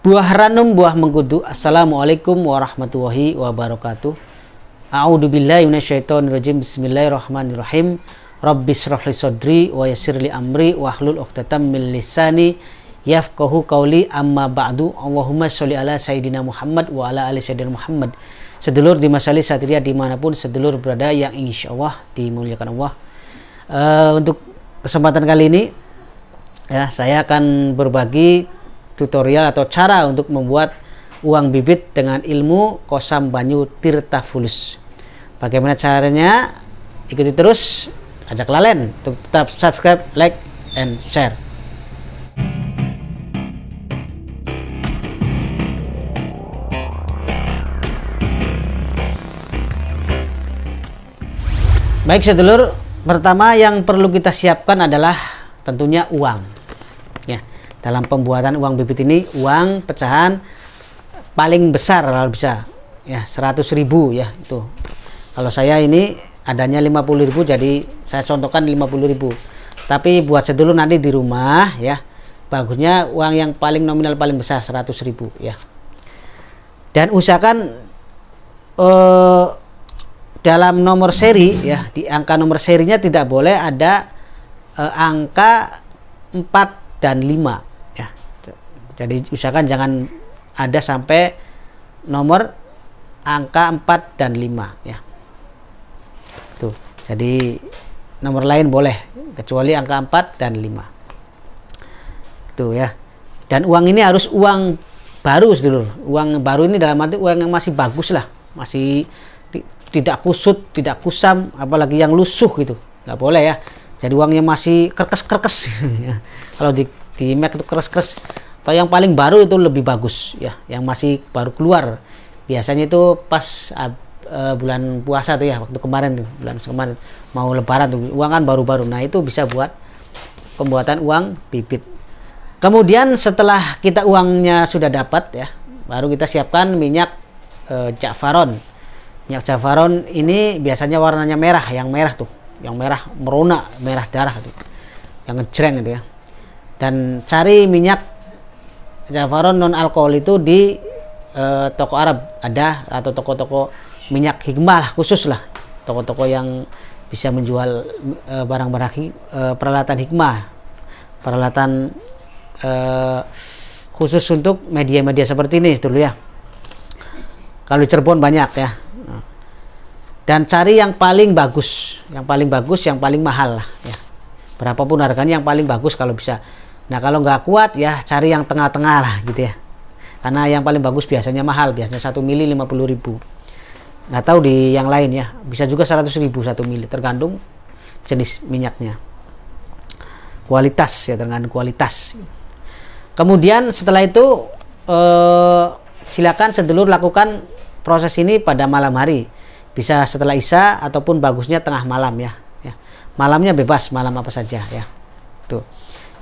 Buah ranum, buah mengkudu. Assalamualaikum warahmatullahi wabarakatuh. A'udzubillahi minasyaitonirrajim. Bismillahirrahmanirrahim. Rabbis shrah li sadri wa yassir li amri wahlul 'uqdatam min lisani yafqahu qawli. Amma ba'du. Allahumma sholli ala sayyidina Muhammad wa ala ali sayyidina Muhammad. Sedulur di Masali Satria dimanapun sedulur berada yang insyaallah dimuliakan Allah. Untuk kesempatan kali ini ya, saya akan berbagi tutorial atau cara untuk membuat uang bibit dengan ilmu Kosam Banyu Tirta Fulus. Bagaimana caranya? Ikuti terus, ajak lalen untuk tetap subscribe, like, and share. Baik sedulur, pertama yang perlu kita siapkan adalah tentunya uang. Ya, dalam pembuatan uang bibit ini, uang pecahan paling besar kalau bisa ya 100.000 ya itu. Kalau saya ini adanya 50.000, jadi saya contohkan 50.000. Tapi buat sedulur nanti di rumah ya, bagusnya uang yang paling nominal paling besar 100.000 ya. Dan usahakan dalam nomor seri ya, di angka nomor serinya tidak boleh ada angka 4 dan 5 ya. Jadi usahakan jangan ada sampai nomor angka 4 dan 5 ya. Tuh. Jadi nomor lain boleh kecuali angka 4 dan 5. Tuh ya. Dan uang ini harus uang baru sedulur. Uang baru ini dalam arti uang yang masih bagus lah, masih tidak kusut, tidak kusam, apalagi yang lusuh gitu. Nggak boleh ya. Jadi uangnya masih kerkes-kerkes. Kalau di Mac itu keres-keres. Atau yang paling baru itu lebih bagus ya, yang masih baru keluar. Biasanya itu pas bulan puasa tuh ya, waktu kemarin tuh, bulan kemarin mau lebaran tuh, uang kan baru-baru. Nah, itu bisa buat pembuatan uang bibit. Kemudian setelah kita uangnya sudah dapat ya, baru kita siapkan minyak Ja'faron. Minyak Ja'faron ini biasanya warnanya merah, yang merah tuh, yang merah merona, merah darah tuh, yang ngejreng gitu ya. Dan cari minyak Ja'faron non alkohol itu di toko Arab ada, atau toko-toko minyak hikmah lah, khusus lah, toko-toko yang bisa menjual barang-barang peralatan hikmah, peralatan khusus untuk media-media seperti ini dulu ya. Kalau di Cirebon banyak ya. Dan cari yang paling bagus, yang paling mahal lah ya. Berapapun harganya yang paling bagus kalau bisa. Nah, kalau nggak kuat ya cari yang tengah-tengah lah gitu ya. Karena yang paling bagus biasanya mahal, biasanya 1 mili 50.000. Nggak tahu di yang lain ya, bisa juga 100.000 1 mili, tergantung jenis minyaknya. Kualitas ya, tergantung kualitas. Kemudian setelah itu silakan sedulur lakukan proses ini pada malam hari. Bisa setelah Isya ataupun bagusnya tengah malam ya. Malamnya bebas, malam apa saja ya. Tuh.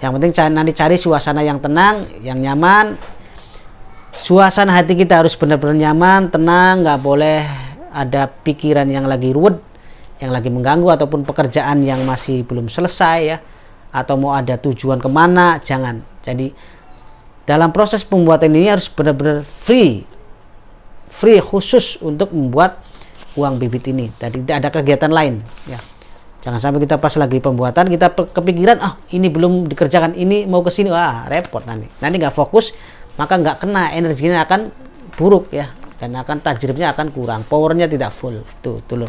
Yang penting nanti cari suasana yang tenang, yang nyaman. Suasana hati kita harus benar-benar nyaman, tenang, nggak boleh ada pikiran yang lagi ruwet, yang lagi mengganggu, ataupun pekerjaan yang masih belum selesai ya, atau mau ada tujuan kemana, jangan. Jadi dalam proses pembuatan ini harus benar-benar free khusus untuk membuat uang bibit ini. Tadi tidak ada kegiatan lain ya. Jangan sampai kita pas lagi pembuatan kita kepikiran ini belum dikerjakan, ini mau ke sini, repot nanti nggak fokus, maka nggak kena, energinya akan buruk ya, dan akan tajribnya akan kurang, powernya tidak full tuh loh.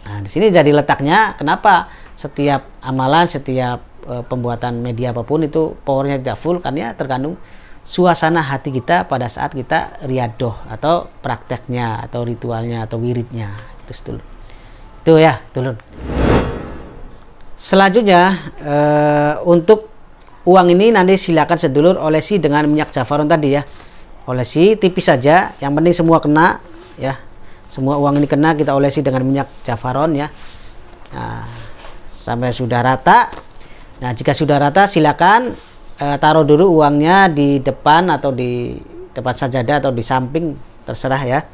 Nah, di sini jadi letaknya kenapa setiap amalan, setiap pembuatan media apapun itu powernya tidak full, karena tergantung suasana hati kita pada saat kita riadoh atau prakteknya atau ritualnya atau wiridnya itu dulu. Itu ya dulu. Selanjutnya untuk uang ini nanti silakan sedulur olesi dengan minyak Ja'faron tadi ya. Olesi tipis saja, yang penting semua kena ya. Semua uang ini kena, kita olesi dengan minyak Ja'faron ya. Nah, sampai sudah rata. Nah, jika sudah rata silakan taruh dulu uangnya di depan atau di depan sajadah atau di samping, terserah ya.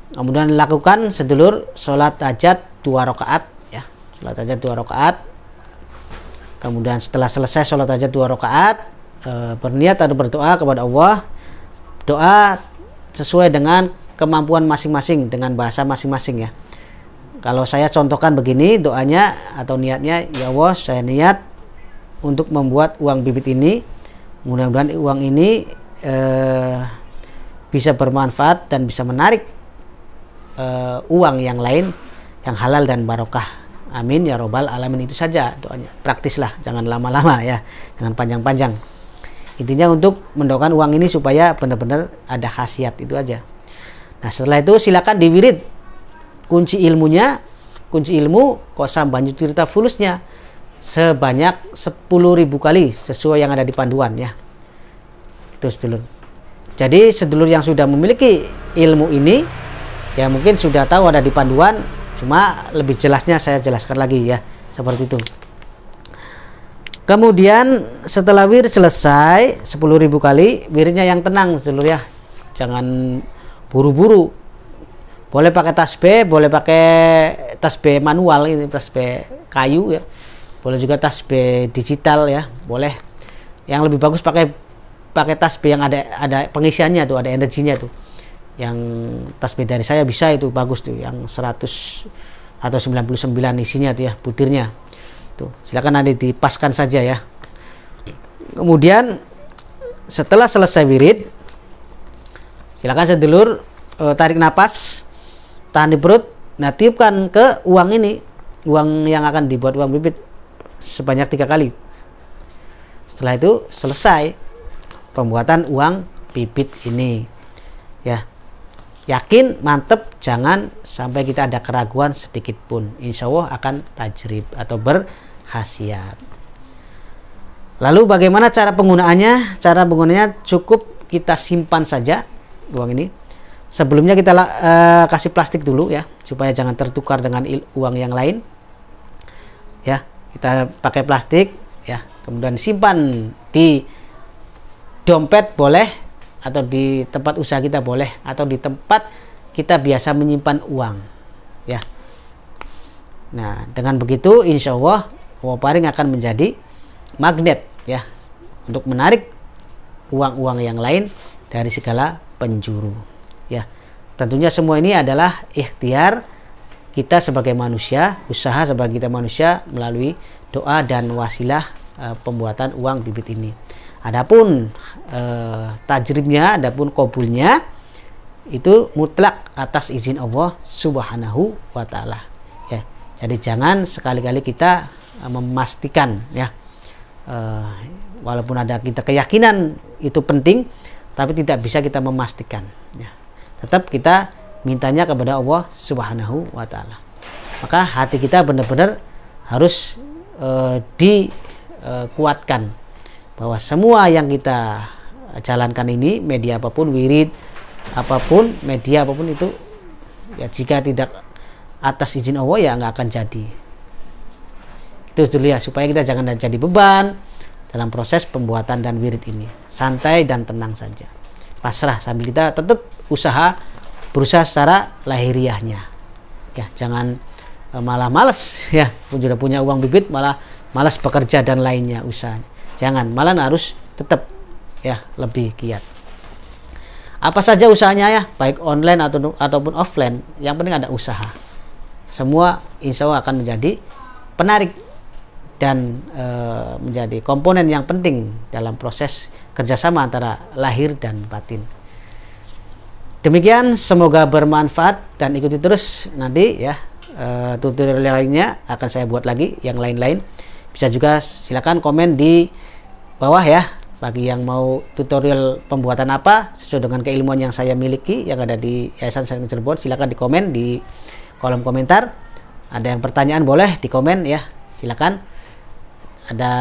Kemudian lakukan sedulur sholat hajat 2 rakaat ya. Sholat hajat 2 rakaat. Kemudian setelah selesai sholat hajat 2 rakaat, berniat atau berdoa kepada Allah, doa sesuai dengan kemampuan masing-masing, dengan bahasa masing-masing ya. Kalau saya contohkan begini doanya atau niatnya, ya Allah, saya niat untuk membuat uang bibit ini, mudah-mudahan uang ini bisa bermanfaat dan bisa menarik uang yang lain yang halal dan barokah. Amin ya robbal alamin. Itu saja doanya, praktis lah, jangan lama-lama ya, jangan panjang-panjang. Intinya untuk mendoakan uang ini supaya benar-benar ada khasiat, itu aja. Nah setelah itu silakan diwirid. Kunci ilmunya, kunci ilmu kosam banyu tirta fulusnya sebanyak 10.000 kali sesuai yang ada di panduan ya. Itu sedulur. Jadi sedulur yang sudah memiliki ilmu ini ya mungkin sudah tahu ada di panduan, cuma lebih jelasnya saya jelaskan lagi ya, seperti itu. Kemudian setelah wirid selesai 10.000 kali, wiridnya yang tenang sedulur ya, jangan buru-buru. Boleh pakai tasbih, boleh pakai tasbih manual, ini tasbih kayu ya, boleh juga tasbih digital ya, boleh. Yang lebih bagus pakai tasbih yang ada pengisiannya tuh, ada energinya tuh. Yang tasbih dari saya bisa itu bagus tuh, yang 100 atau 99 isinya tuh ya, butirnya. Tuh, silakan nanti dipaskan saja ya. Kemudian setelah selesai wirid, silakan sedulur tarik napas, tahan di perut, nah tiupkan ke uang ini, uang yang akan dibuat uang bibit sebanyak 3 kali. Setelah itu selesai pembuatan uang bibit ini ya. Yakin, mantep, jangan sampai kita ada keraguan sedikit pun. Insya Allah akan tajrib atau berkhasiat. Lalu bagaimana cara penggunaannya? Cara penggunaannya cukup kita simpan saja uang ini. Sebelumnya kita kasih plastik dulu ya, supaya jangan tertukar dengan uang yang lain. Ya, kita pakai plastik ya, kemudian simpan di dompet boleh, atau di tempat usaha kita boleh, atau di tempat kita biasa menyimpan uang ya. Nah dengan begitu insya Allah Woparing akan menjadi magnet ya, untuk menarik uang-uang yang lain dari segala penjuru ya. Tentunya semua ini adalah ikhtiar kita sebagai manusia, usaha sebagai kita manusia melalui doa dan wasilah pembuatan uang bibit ini. Adapun tajribnya, adapun kabulnya itu mutlak atas izin Allah Subhanahu wa taala ya. Jadi jangan sekali-kali kita memastikan ya, walaupun ada kita keyakinan itu penting, tapi tidak bisa kita memastikan ya. Tetap kita mintanya kepada Allah Subhanahu wa taala. Maka hati kita benar-benar harus dikuatkan bahwa semua yang kita jalankan ini, media apapun, wirid apapun, media apapun itu ya, jika tidak atas izin Allah ya nggak akan jadi. Itu dulu ya, supaya kita jangan jadi beban dalam proses pembuatan dan wirid ini. Santai dan tenang saja, pasrah, sambil kita tetap berusaha secara lahiriahnya ya. Jangan malah malas ya, sudah punya uang bibit malah malas bekerja dan lainnya usahanya. Jangan, malah harus tetap ya lebih giat. Apa saja usahanya ya, baik online ataupun offline, yang penting ada usaha. Semua insya Allah akan menjadi penarik dan menjadi komponen yang penting dalam proses kerjasama antara lahir dan batin. Demikian, semoga bermanfaat dan ikuti terus nanti ya tutorial lainnya akan saya buat lagi yang lain-lain. Bisa juga silakan komen di bawah ya, bagi yang mau tutorial pembuatan apa sesuai dengan keilmuan yang saya miliki yang ada di Yayasan Saling Cirebon. Silakan di komen di kolom komentar. Ada yang pertanyaan boleh di komen ya, silakan. Ada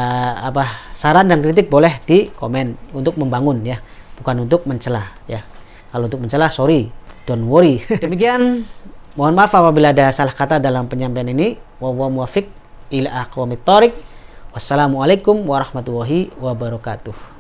apa saran dan kritik boleh di komen, untuk membangun ya, bukan untuk mencela ya. Kalau untuk mencela, sorry, don't worry. Demikian, mohon maaf apabila ada salah kata dalam penyampaian ini. Wallahu muwaffiq ila aqwamit thoriq. Wassalamualaikum warahmatullahi wabarakatuh.